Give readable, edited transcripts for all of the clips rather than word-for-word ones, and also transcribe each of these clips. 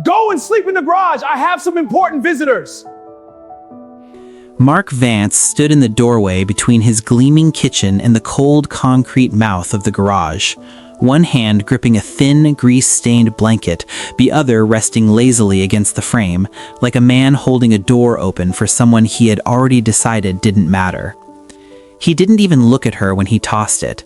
Go and sleep in the garage. I have some important visitors. Mark Vance stood in the doorway between his gleaming kitchen and the cold concrete mouth of the garage, one hand gripping a thin, grease-stained blanket, the other resting lazily against the frame, like a man holding a door open for someone he had already decided didn't matter. He didn't even look at her when he tossed it.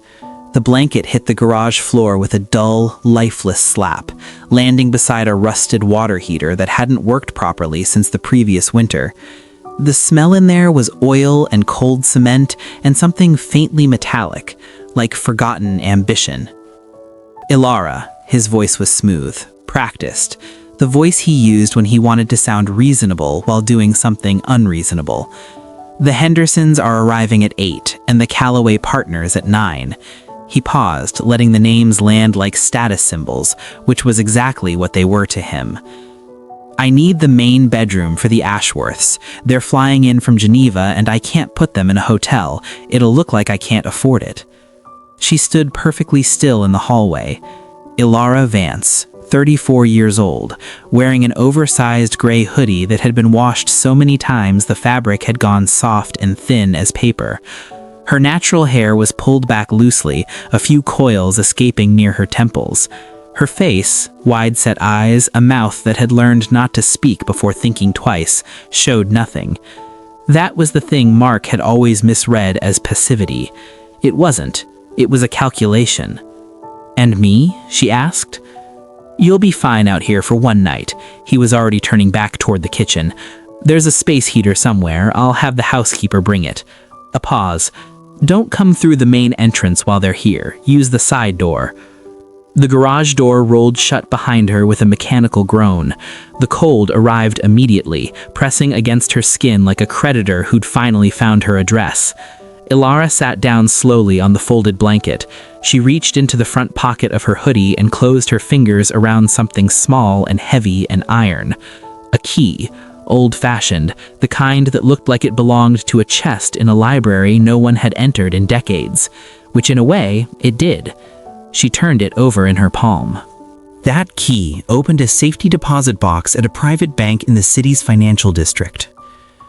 The blanket hit the garage floor with a dull, lifeless slap, landing beside a rusted water heater that hadn't worked properly since the previous winter. The smell in there was oil and cold cement and something faintly metallic, like forgotten ambition. Ilara, his voice was smooth, practiced, the voice he used when he wanted to sound reasonable while doing something unreasonable. The Hendersons are arriving at 8 and the Calloway partners at 9. He paused, letting the names land like status symbols, which was exactly what they were to him. I need the main bedroom for the Ashworths. They're flying in from Geneva and I can't put them in a hotel. It'll look like I can't afford it. She stood perfectly still in the hallway. Ilara Vance, 34 years old, wearing an oversized gray hoodie that had been washed so many times the fabric had gone soft and thin as paper. Her natural hair was pulled back loosely, a few coils escaping near her temples. Her face, wide-set eyes, a mouth that had learned not to speak before thinking twice, showed nothing. That was the thing Mark had always misread as passivity. It wasn't. It was a calculation. "And me?" she asked. "You'll be fine out here for one night." He was already turning back toward the kitchen. "There's a space heater somewhere. I'll have the housekeeper bring it." A pause. "Don't come through the main entrance while they're here. Use the side door." The garage door rolled shut behind her with a mechanical groan. The cold arrived immediately, pressing against her skin like a creditor who'd finally found her address. Ilara sat down slowly on the folded blanket. She reached into the front pocket of her hoodie and closed her fingers around something small and heavy and iron. A key, old-fashioned, the kind that looked like it belonged to a chest in a library no one had entered in decades, which in a way, it did. She turned it over in her palm. That key opened a safety deposit box at a private bank in the city's financial district.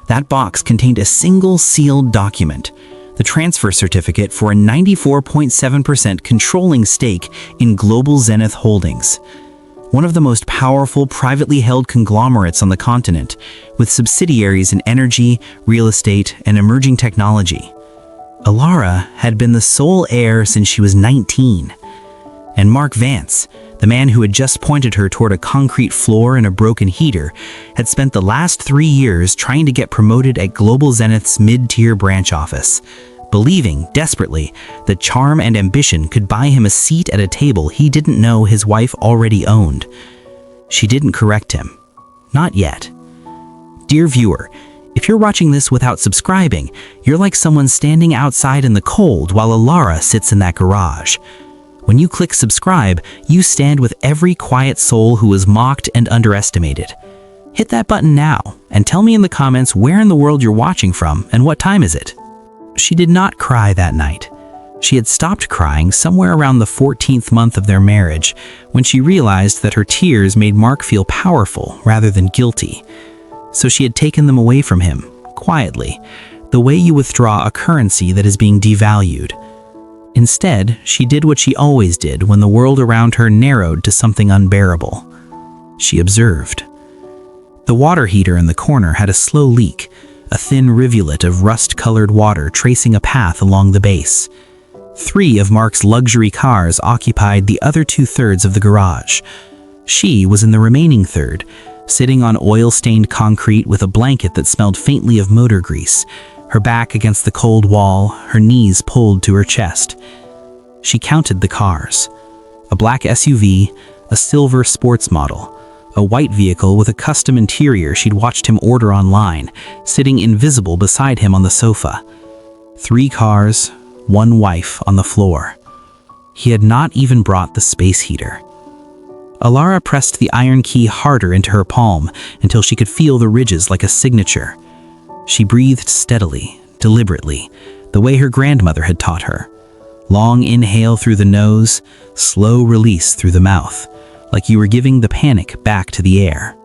That box contained a single sealed document, the transfer certificate for a 94.7% controlling stake in Global Zenith Holdings, one of the most powerful privately held conglomerates on the continent, with subsidiaries in energy, real estate, and emerging technology. Ilara had been the sole heir since she was 19. And Mark Vance, the man who had just pointed her toward a concrete floor and a broken heater, had spent the last 3 years trying to get promoted at Global Zenith's mid-tier branch office, believing desperately that charm and ambition could buy him a seat at a table he didn't know his wife already owned. She didn't correct him. Not yet. Dear viewer, if you're watching this without subscribing, you're like someone standing outside in the cold while Ilara sits in that garage. When you click subscribe, you stand with every quiet soul who was mocked and underestimated. Hit that button now, and tell me in the comments where in the world you're watching from and what time is it. She did not cry that night. She had stopped crying somewhere around the 14th month of their marriage, when she realized that her tears made Mark feel powerful rather than guilty. So she had taken them away from him, quietly, the way you withdraw a currency that is being devalued. Instead, she did what she always did when the world around her narrowed to something unbearable. She observed. The water heater in the corner had a slow leak, a thin rivulet of rust-colored water tracing a path along the base. 3 of Mark's luxury cars occupied the other 2/3 of the garage. She was in the remaining third, sitting on oil-stained concrete with a blanket that smelled faintly of motor grease, her back against the cold wall, her knees pulled to her chest. She counted the cars. A black SUV, a silver sports model, a white vehicle with a custom interior she'd watched him order online, sitting invisible beside him on the sofa. 3 cars, 1 wife on the floor. He had not even brought the space heater. Ilara pressed the iron key harder into her palm until she could feel the ridges like a signature. She breathed steadily, deliberately, the way her grandmother had taught her. Long inhale through the nose, slow release through the mouth, like you were giving the panic back to the air.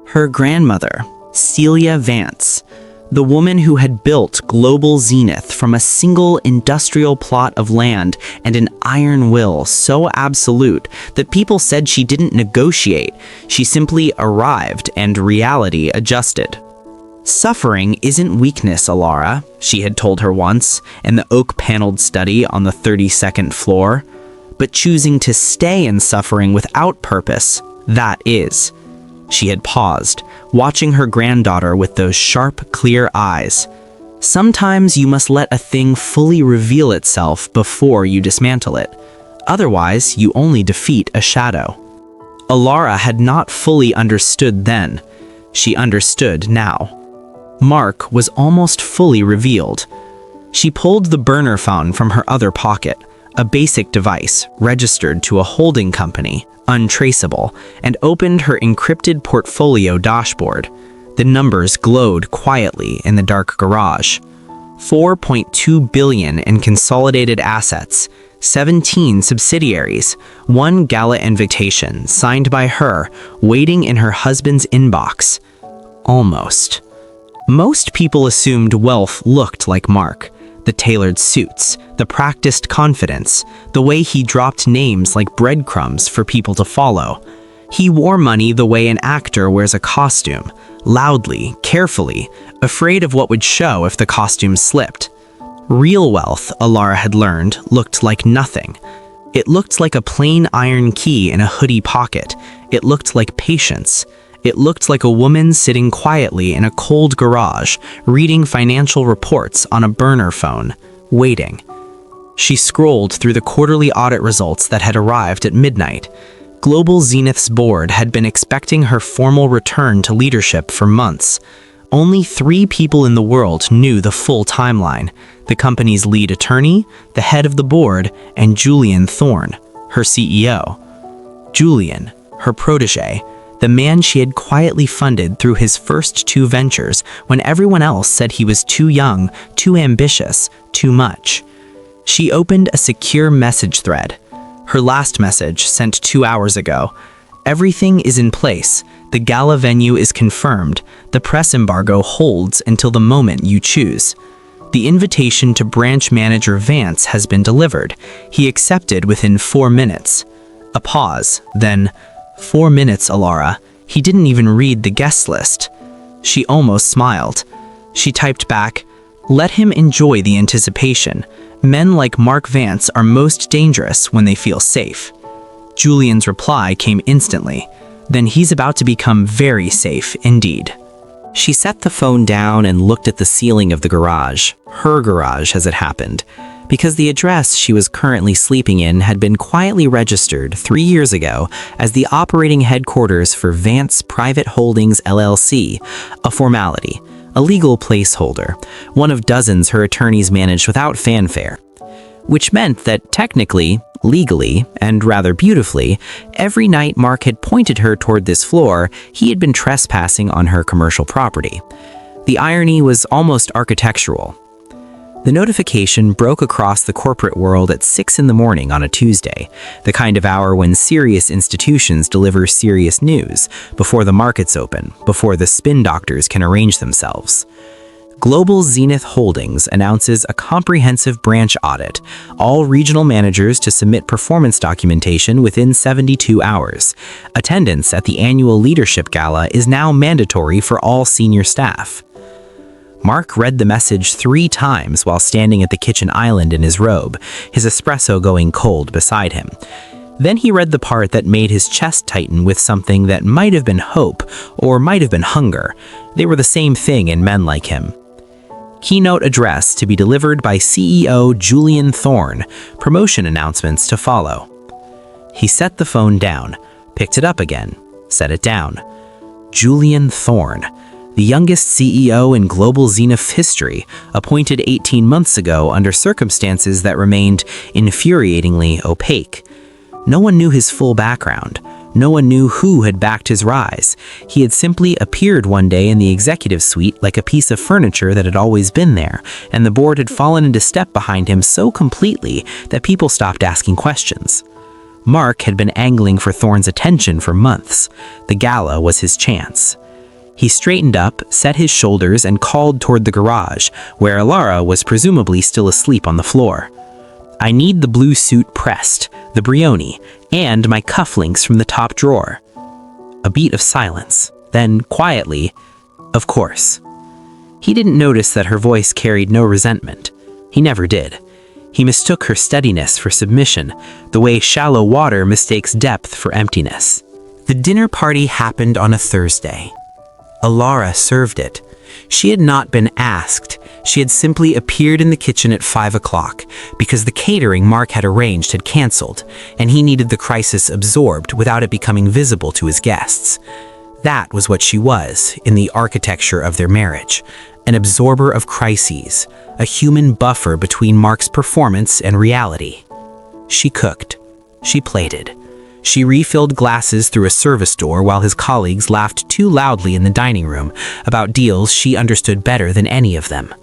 Her grandmother, Celia Vance, the woman who had built Global Zenith from a single industrial plot of land and an iron will so absolute that people said she didn't negotiate, she simply arrived and reality adjusted. Suffering isn't weakness, Alara, she had told her once in the oak-paneled study on the 32nd floor, but choosing to stay in suffering without purpose, that is. She had paused, watching her granddaughter with those sharp, clear eyes. Sometimes you must let a thing fully reveal itself before you dismantle it. Otherwise, you only defeat a shadow. Alara had not fully understood then. She understood now. Mark was almost fully revealed. She pulled the burner phone from her other pocket, a basic device registered to a holding company, untraceable, and opened her encrypted portfolio dashboard. The numbers glowed quietly in the dark garage. 4.2 billion in consolidated assets, 17 subsidiaries, 1 gala invitation signed by her, waiting in her husband's inbox. Almost. Most people assumed wealth looked like Mark. The tailored suits, the practiced confidence, the way he dropped names like breadcrumbs for people to follow. He wore money the way an actor wears a costume, loudly, carefully, afraid of what would show if the costume slipped. Real wealth, Alara had learned, looked like nothing. It looked like a plain iron key in a hoodie pocket. It looked like patience. It looked like a woman sitting quietly in a cold garage, reading financial reports on a burner phone, waiting. She scrolled through the quarterly audit results that had arrived at midnight. Global Zenith's board had been expecting her formal return to leadership for months. Only 3 people in the world knew the full timeline: the company's lead attorney, the head of the board, and Julian Thorne, her CEO. Julian, her protege, the man she had quietly funded through his first 2 ventures when everyone else said he was too young, too ambitious, too much. She opened a secure message thread. Her last message, sent 2 hours ago. Everything is in place. The gala venue is confirmed. The press embargo holds until the moment you choose. The invitation to branch manager Vance has been delivered. He accepted within 4 minutes. A pause, then, 4 minutes, Alara. He didn't even read the guest list. She almost smiled. She typed back, "Let him enjoy the anticipation. Men like Mark Vance are most dangerous when they feel safe." Julian's reply came instantly. Then he's about to become very safe indeed. She set the phone down and looked at the ceiling of the garage, her garage as it happened, because the address she was currently sleeping in had been quietly registered 3 years ago as the operating headquarters for Vance Private Holdings LLC, a formality, a legal placeholder, one of dozens her attorneys managed without fanfare, which meant that technically, legally, and rather beautifully, every night Mark had pointed her toward this floor, he had been trespassing on her commercial property. The irony was almost architectural. The notification broke across the corporate world at 6 in the morning on a Tuesday, the kind of hour when serious institutions deliver serious news, before the markets open, before the spin doctors can arrange themselves. Global Zenith Holdings announces a comprehensive branch audit, all regional managers to submit performance documentation within 72 hours. Attendance at the annual leadership gala is now mandatory for all senior staff. Mark read the message 3 times while standing at the kitchen island in his robe, his espresso going cold beside him. Then he read the part that made his chest tighten with something that might have been hope or might have been hunger. They were the same thing in men like him. Keynote address to be delivered by CEO Julian Thorne, promotion announcements to follow. He set the phone down, picked it up again, set it down. Julian Thorne, the youngest CEO in Global Zenith history, appointed 18 months ago under circumstances that remained infuriatingly opaque. No one knew his full background. No one knew who had backed his rise. He had simply appeared one day in the executive suite like a piece of furniture that had always been there, and the board had fallen into step behind him so completely that people stopped asking questions. Mark had been angling for Thorne's attention for months. The gala was his chance. He straightened up, set his shoulders, and called toward the garage, where Alara was presumably still asleep on the floor. "I need the blue suit pressed, the Brioni, and my cufflinks from the top drawer." A beat of silence. Then, quietly, "Of course." He didn't notice that her voice carried no resentment. He never did. He mistook her steadiness for submission, the way shallow water mistakes depth for emptiness. The dinner party happened on a Thursday. Alara served it. She had not been asked. She had simply appeared in the kitchen at 5 o'clock because the catering Mark had arranged had canceled, and he needed the crisis absorbed without it becoming visible to his guests. That was what she was in the architecture of their marriage, an absorber of crises, a human buffer between Mark's performance and reality. She cooked. She plated. She refilled glasses through a service door while his colleagues laughed too loudly in the dining room about deals she understood better than any of them.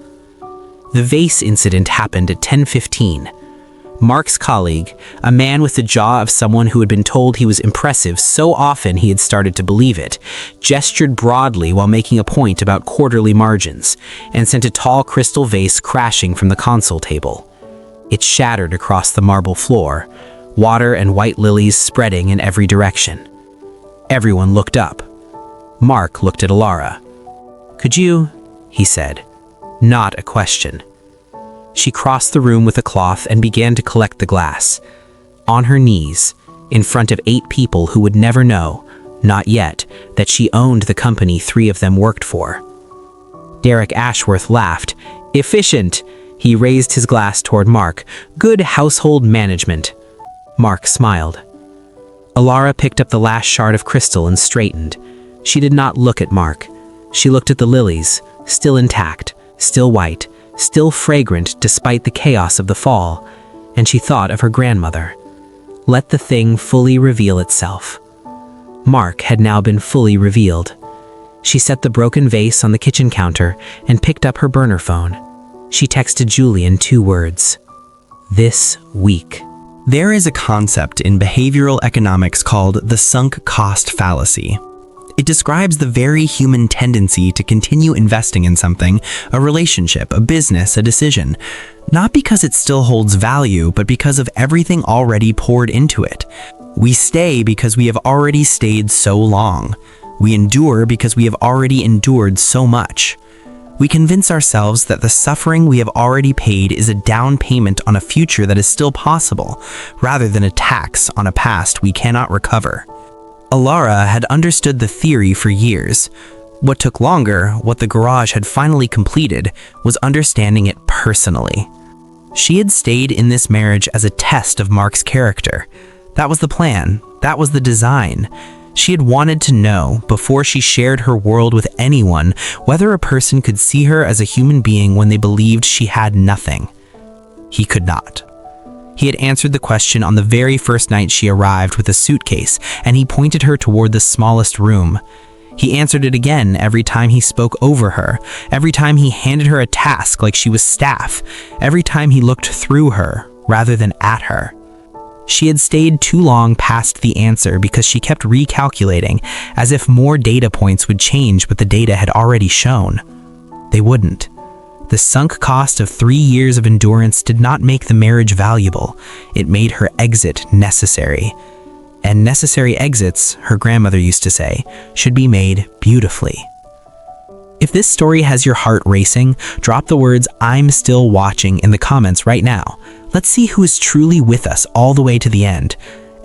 The vase incident happened at 10:15. Mark's colleague, a man with the jaw of someone who had been told he was impressive so often he had started to believe it, gestured broadly while making a point about quarterly margins, and sent a tall crystal vase crashing from the console table. It shattered across the marble floor, water and white lilies spreading in every direction. Everyone looked up. Mark looked at Alara. "Could you?" he said. Not a question. She crossed the room with a cloth and began to collect the glass. On her knees, in front of 8 people who would never know, not yet, that she owned the company 3 of them worked for. Derek Ashworth laughed. "Efficient!" He raised his glass toward Mark. "Good household management." Mark smiled. Alara picked up the last shard of crystal and straightened. She did not look at Mark. She looked at the lilies, still intact, still white, still fragrant despite the chaos of the fall, and she thought of her grandmother. Let the thing fully reveal itself. Mark had now been fully revealed. She set the broken vase on the kitchen counter and picked up her burner phone. She texted Julian 2 words. "This week." There is a concept in behavioral economics called the sunk cost fallacy. It describes the very human tendency to continue investing in something, a relationship, a business, a decision, not because it still holds value, but because of everything already poured into it. We stay because we have already stayed so long. We endure because we have already endured so much. We convince ourselves that the suffering we have already paid is a down payment on a future that is still possible, rather than a tax on a past we cannot recover. Alara had understood the theory for years. What took longer, what the garage had finally completed, was understanding it personally. She had stayed in this marriage as a test of Mark's character. That was the plan. That was the design. She had wanted to know, before she shared her world with anyone, whether a person could see her as a human being when they believed she had nothing. He could not. He had answered the question on the very first night she arrived with a suitcase, and he pointed her toward the smallest room. He answered it again every time he spoke over her, every time he handed her a task like she was staff, every time he looked through her rather than at her. She had stayed too long past the answer because she kept recalculating, as if more data points would change what the data had already shown. They wouldn't. The sunk cost of 3 years of endurance did not make the marriage valuable. It made her exit necessary. And necessary exits, her grandmother used to say, should be made beautifully. If this story has your heart racing, drop the words "I'm still watching" in the comments right now. Let's see who is truly with us all the way to the end.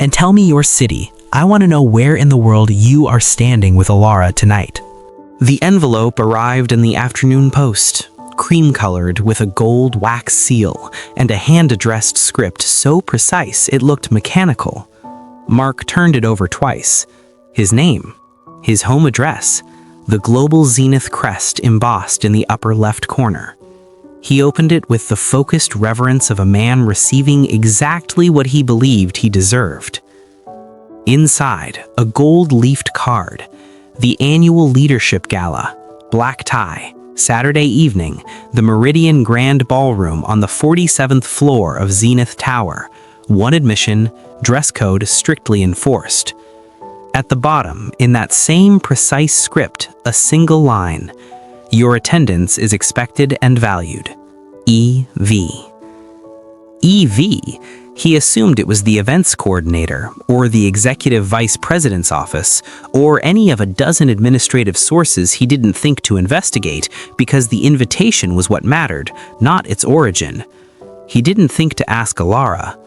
And tell me your city. I want to know where in the world you are standing with Alara tonight. The envelope arrived in the afternoon post, cream-colored with a gold wax seal and a hand-addressed script so precise it looked mechanical. Mark turned it over twice. His name, his home address, the global zenith crest embossed in the upper left corner. He opened it with the focused reverence of a man receiving exactly what he believed he deserved. Inside, a gold-leafed card, the annual leadership gala, black tie, Saturday evening, the Meridian Grand Ballroom on the 47th floor of Zenith Tower, one admission, dress code strictly enforced. At the bottom, in that same precise script, a single line: "Your attendance is expected and valued. EV." EV? He assumed it was the events coordinator, or the executive vice president's office, or any of a dozen administrative sources he didn't think to investigate because the invitation was what mattered, not its origin. He didn't think to ask Alara.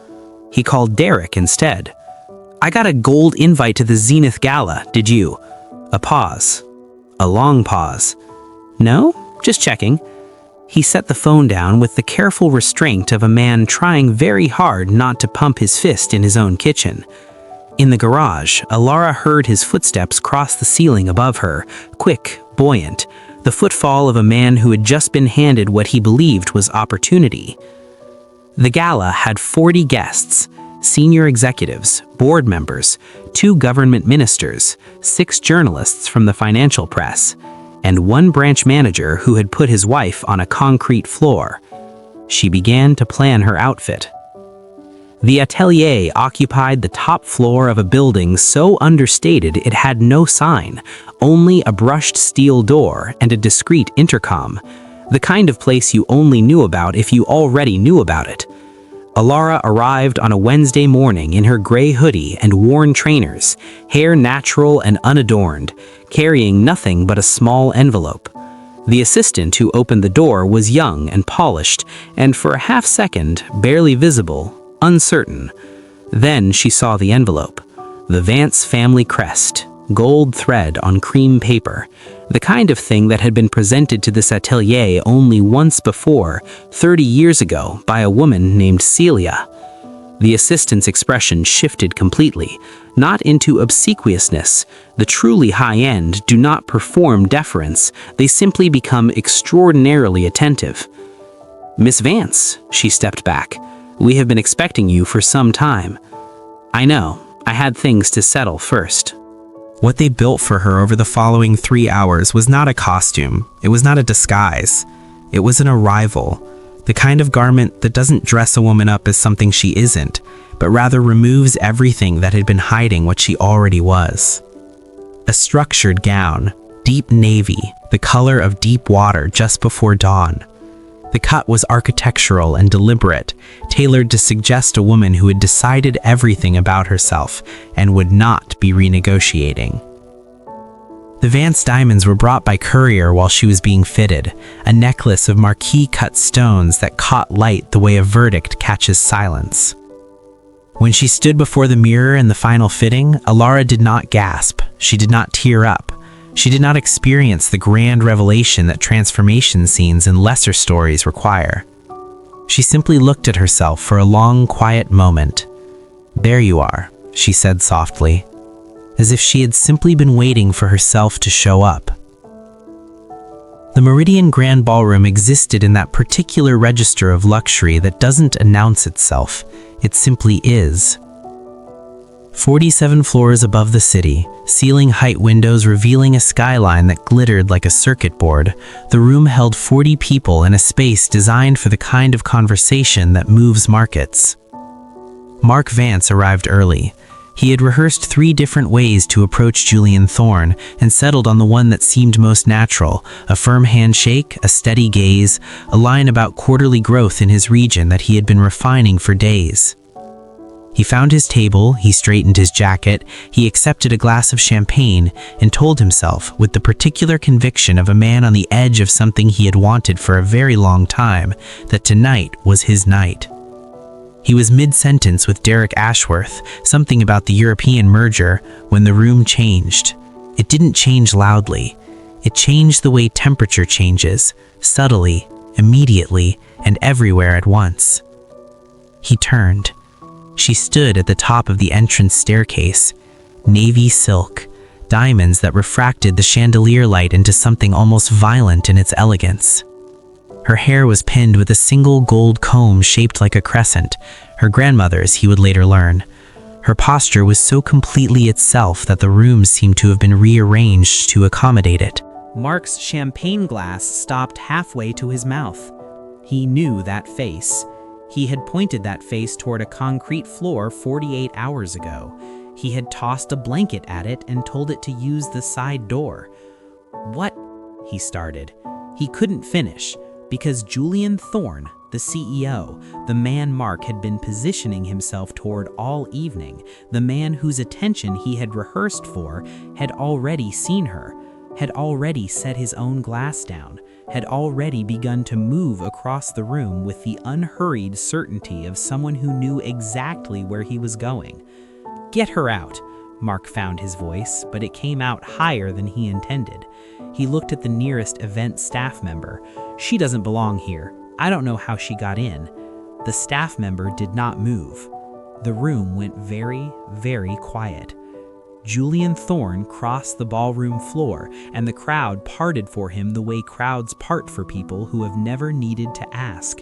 He called Derek instead. "I got a gold invite to the Zenith Gala, did you?" A pause. A long pause. "No? Just checking." He set the phone down with the careful restraint of a man trying very hard not to pump his fist in his own kitchen. In the garage, Alara heard his footsteps cross the ceiling above her, quick, buoyant, the footfall of a man who had just been handed what he believed was opportunity. The gala had 40 guests, senior executives, board members, 2 government ministers, 6 journalists from the financial press, and 1 branch manager who had put his wife on a concrete floor. She began to plan her outfit. The atelier occupied the top floor of a building so understated it had no sign, only a brushed steel door and a discreet intercom, the kind of place you only knew about if you already knew about it. Alara arrived on a Wednesday morning in her gray hoodie and worn trainers, hair natural and unadorned, carrying nothing but a small envelope. The assistant who opened the door was young and polished, and for a half second, barely visible, uncertain. Then she saw the envelope. The Vance family crest, gold thread on cream paper, the kind of thing that had been presented to this atelier only once before, 30 years ago, by a woman named Celia. The assistant's expression shifted completely, not into obsequiousness. The truly high-end do not perform deference, they simply become extraordinarily attentive. "Miss Vance," she stepped back, "we have been expecting you for some time." "I know, I had things to settle first." What they built for her over the following 3 hours was not a costume. It was not a disguise. It was an arrival. The kind of garment that doesn't dress a woman up as something she isn't, but rather removes everything that had been hiding what she already was. A structured gown, deep navy, the color of deep water just before dawn. The cut was architectural and deliberate, tailored to suggest a woman who had decided everything about herself and would not be renegotiating. The Vance diamonds were brought by courier while she was being fitted, a necklace of marquee-cut stones that caught light the way a verdict catches silence. When she stood before the mirror in the final fitting, Alara did not gasp. She did not tear up. She did not experience the grand revelation that transformation scenes in lesser stories require. She simply looked at herself for a long, quiet moment. "There you are," she said softly, as if she had simply been waiting for herself to show up. The Meridian Grand Ballroom existed in that particular register of luxury that doesn't announce itself, it simply is. 47 floors above the city, ceiling height windows revealing a skyline that glittered like a circuit board, the room held 40 people in a space designed for the kind of conversation that moves markets. Mark Vance arrived early. He had rehearsed 3 different ways to approach Julian Thorne and settled on the one that seemed most natural: a firm handshake, a steady gaze, a line about quarterly growth in his region that he had been refining for days. He found his table, he straightened his jacket, he accepted a glass of champagne, and told himself, with the particular conviction of a man on the edge of something he had wanted for a very long time, that tonight was his night. He was mid-sentence with Derek Ashworth, something about the European merger, when the room changed. It didn't change loudly. It changed the way temperature changes, subtly, immediately, and everywhere at once. He turned. She stood at the top of the entrance staircase, navy silk, diamonds that refracted the chandelier light into something almost violent in its elegance. Her hair was pinned with a single gold comb shaped like a crescent, her grandmother's, he would later learn. Her posture was so completely itself that the room seemed to have been rearranged to accommodate it. Mark's champagne glass stopped halfway to his mouth. He knew that face. He had pointed that face toward a concrete floor 48 hours ago. He had tossed a blanket at it and told it to use the side door. "What?" he started. He couldn't finish, because Julian Thorne, the CEO, the man Mark had been positioning himself toward all evening, the man whose attention he had rehearsed for, had already seen her, had already set his own glass down, had already begun to move across the room with the unhurried certainty of someone who knew exactly where he was going. "Get her out," Mark found his voice, but it came out higher than he intended. He looked at the nearest event staff member. "She doesn't belong here. I don't know how she got in." The staff member did not move. The room went very, very quiet. Julian Thorne crossed the ballroom floor, and the crowd parted for him the way crowds part for people who have never needed to ask.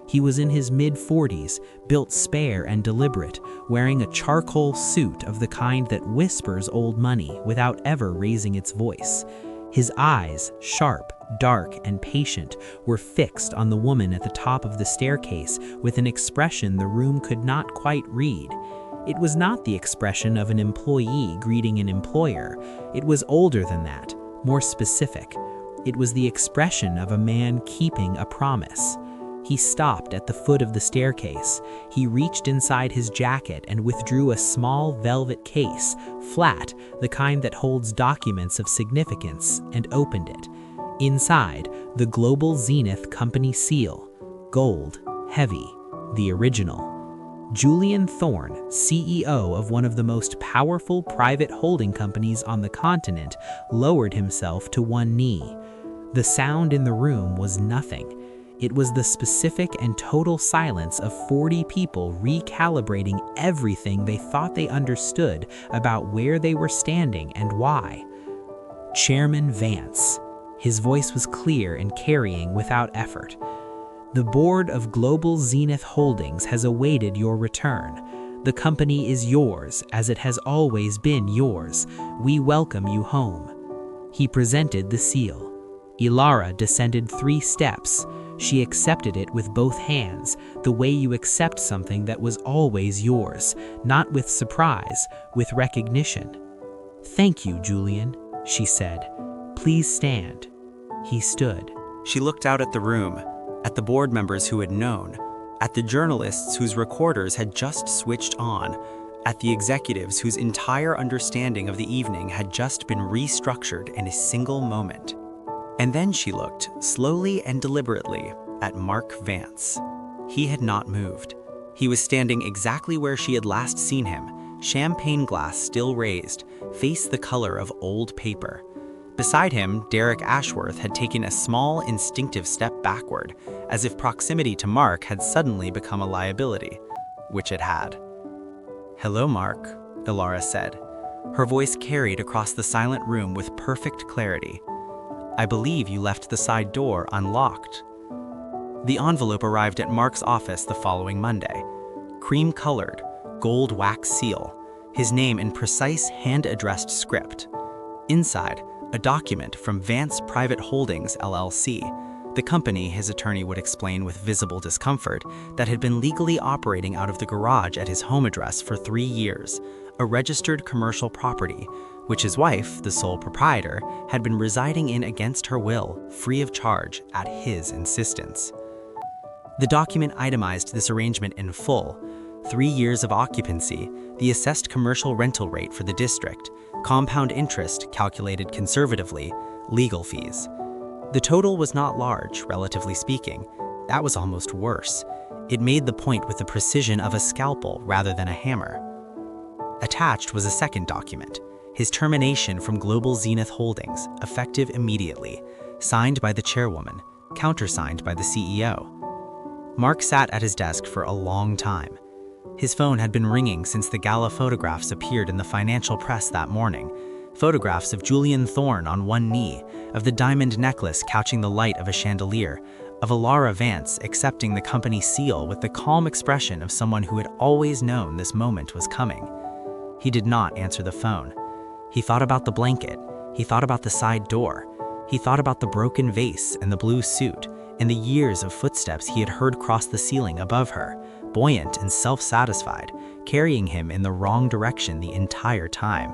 He was in his mid-40s, built spare and deliberate, wearing a charcoal suit of the kind that whispers old money without ever raising its voice. His eyes, sharp, dark, and patient, were fixed on the woman at the top of the staircase with an expression the room could not quite read. It was not the expression of an employee greeting an employer. It was older than that, more specific. It was the expression of a man keeping a promise. He stopped at the foot of the staircase. He reached inside his jacket and withdrew a small velvet case, flat, the kind that holds documents of significance, and opened it. Inside, the Global Zenith Company seal, gold, heavy, the original. Julian Thorne, CEO of one of the most powerful private holding companies on the continent, lowered himself to one knee. The sound in the room was nothing. It was the specific and total silence of 40 people recalibrating everything they thought they understood about where they were standing and why. Chairman Vance. His voice was clear and carrying without effort. "The board of Global Zenith Holdings has awaited your return. The company is yours, as it has always been yours. We welcome you home." He presented the seal. Ilara descended 3 steps. She accepted it with both hands, the way you accept something that was always yours, not with surprise, with recognition. "Thank you, Julian," she said. "Please stand." He stood. She looked out at the room, at the board members who had known, at the journalists whose recorders had just switched on, at the executives whose entire understanding of the evening had just been restructured in a single moment. And then she looked, slowly and deliberately, at Mark Vance. He had not moved. He was standing exactly where she had last seen him, champagne glass still raised, face the color of old paper. Beside him, Derek Ashworth had taken a small, instinctive step backward, as if proximity to Mark had suddenly become a liability, which it had. "Hello, Mark," Ilara said. Her voice carried across the silent room with perfect clarity. "I believe you left the side door unlocked." The envelope arrived at Mark's office the following Monday. Cream-colored, gold wax seal, his name in precise hand-addressed script. Inside, a document from Vance Private Holdings, LLC, the company, his attorney would explain with visible discomfort, that had been legally operating out of the garage at his home address for 3 years, a registered commercial property, which his wife, the sole proprietor, had been residing in against her will, free of charge, at his insistence. The document itemized this arrangement in full: 3 years of occupancy, the assessed commercial rental rate for the district, compound interest calculated conservatively, legal fees. The total was not large, relatively speaking. That was almost worse. It made the point with the precision of a scalpel rather than a hammer. Attached was a second document, his termination from Global Zenith Holdings, effective immediately, signed by the chairwoman, countersigned by the CEO. Mark sat at his desk for a long time. His phone had been ringing since the gala photographs appeared in the financial press that morning. Photographs of Julian Thorne on one knee, of the diamond necklace couching the light of a chandelier, of Ilara Vance accepting the company seal with the calm expression of someone who had always known this moment was coming. He did not answer the phone. He thought about the blanket. He thought about the side door. He thought about the broken vase and the blue suit, and the years of footsteps he had heard cross the ceiling above her, buoyant and self-satisfied, carrying him in the wrong direction the entire time.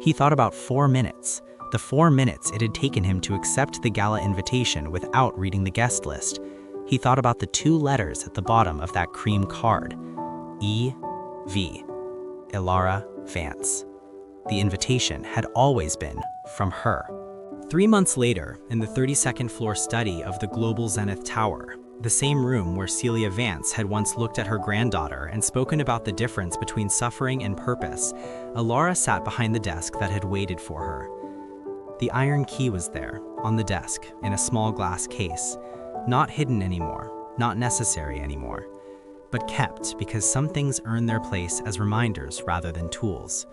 He thought about 4 minutes, the 4 minutes it had taken him to accept the gala invitation without reading the guest list. He thought about the 2 letters at the bottom of that cream card, E.V., Ilara Vance. The invitation had always been from her. 3 months later, in the 32nd floor study of the Global Zenith Tower, the same room where Celia Vance had once looked at her granddaughter and spoken about the difference between suffering and purpose, Ilara sat behind the desk that had waited for her. The iron key was there, on the desk, in a small glass case, not hidden anymore, not necessary anymore, but kept because some things earn their place as reminders rather than tools.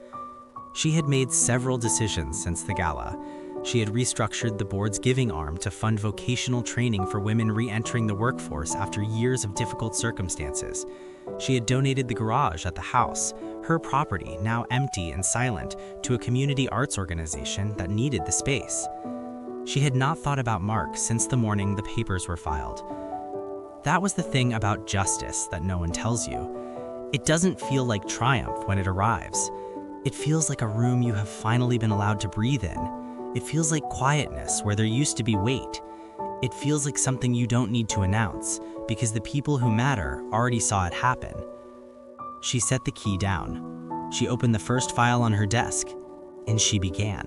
She had made several decisions since the gala. She had restructured the board's giving arm to fund vocational training for women re-entering the workforce after years of difficult circumstances. She had donated the garage at the house, her property now empty and silent, to a community arts organization that needed the space. She had not thought about Mark since the morning the papers were filed. That was the thing about justice that no one tells you. It doesn't feel like triumph when it arrives. It feels like a room you have finally been allowed to breathe in. It feels like quietness where there used to be weight. It feels like something you don't need to announce because the people who matter already saw it happen. She set the key down. She opened the first file on her desk, and she began.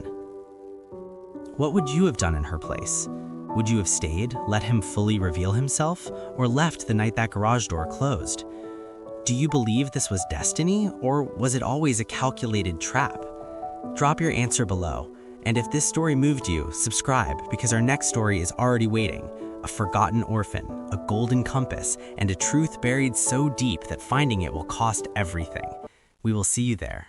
What would you have done in her place? Would you have stayed, let him fully reveal himself, or left the night that garage door closed? Do you believe this was destiny, or was it always a calculated trap? Drop your answer below. And if this story moved you, subscribe because our next story is already waiting. A forgotten orphan, a golden compass, and a truth buried so deep that finding it will cost everything. We will see you there.